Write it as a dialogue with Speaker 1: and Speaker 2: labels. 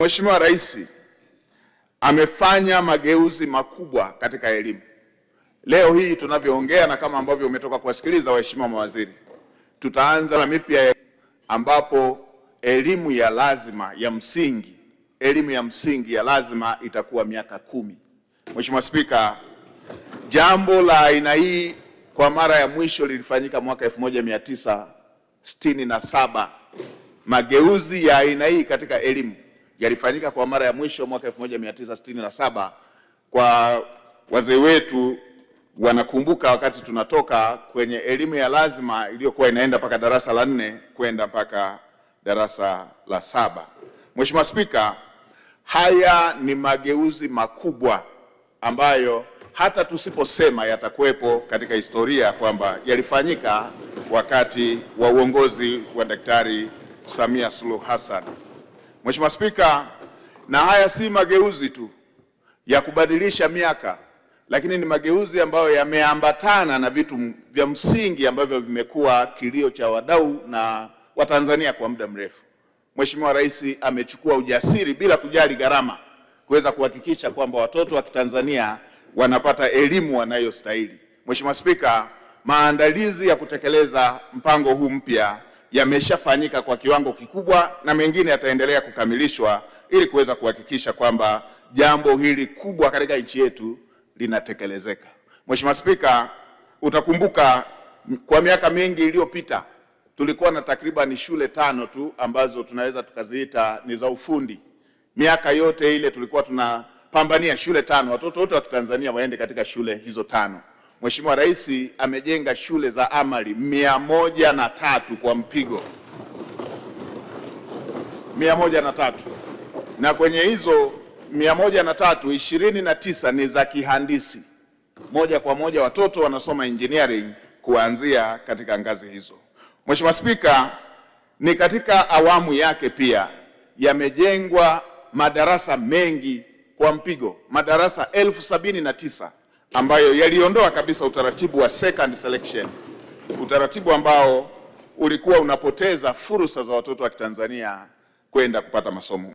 Speaker 1: Mheshimiwa Rais amefanya mageuzi makubwa katika elimu. Leo hii tunavyoongea na kama ambavyo umetoka kuwasikiliza waheshimiwa mawaziri, tutaanza na mipya ambapo elimu ya lazima ya msingi, elimu ya msingi ya lazima itakuwa miaka 10. Mheshimiwa Spika, jambo la aina hii kwa mara ya mwisho lilifanyika mwaka 1967. Mageuzi ya aina hii katika elimu yalifanyika kwa mara ya mwisho mwaka 1967. Kwa wazee wetu wanakumbuka wakati tunatoka kwenye elimu ya lazima iliyokuwa inaenda mpaka darasa la 4 kwenda mpaka darasa la 7. Mheshimiwa Spika, haya ni mageuzi makubwa ambayo hata tusiposema yatakuwepo katika historia kwamba yalifanyika wakati wa uongozi wa Daktari Samia Suluhu Hassan. Mheshimiwa Spika, na haya si mageuzi tu ya kubadilisha miaka, lakini ni mageuzi ambayo yameambatana na vitu vya msingi ambavyo vimekuwa kilio cha wadau na Watanzania kwa muda mrefu. Mheshimiwa Rais amechukua ujasiri bila kujali gharama kuweza kuhakikisha kwamba watoto wa Kitanzania wanapata elimu wanayostahili. Mheshimiwa Spika, maandalizi ya kutekeleza mpango huu mpya yameshafanyika kwa kiwango kikubwa na mengine yataendelea kukamilishwa ili kuweza kuhakikisha kwamba jambo hili kubwa katika nchi yetu linatekelezeka. Mheshimiwa Spika, utakumbuka kwa miaka mingi iliyopita tulikuwa na takriban shule 5 tu ambazo tunaweza tukaziita ni za ufundi. Miaka yote ile tulikuwa tunapambania shule 5, watoto wote wa Kitanzania waende katika shule hizo 5. Mheshimiwa Rais amejenga shule za amali 103 kwa mpigo. 103. Na kwenye hizo 103, 29 ni za kihandisi. Moja kwa moja watoto wanasoma engineering kuanzia katika ngazi hizo. Mheshimiwa Spika, ni katika awamu yake pia yamejengwa madarasa mengi kwa mpigo, madarasa 1079 ambayo yaliondoa kabisa utaratibu wa second selection, utaratibu ambao ulikuwa unapoteza fursa za watoto wa Kitanzania kwenda kupata masomo.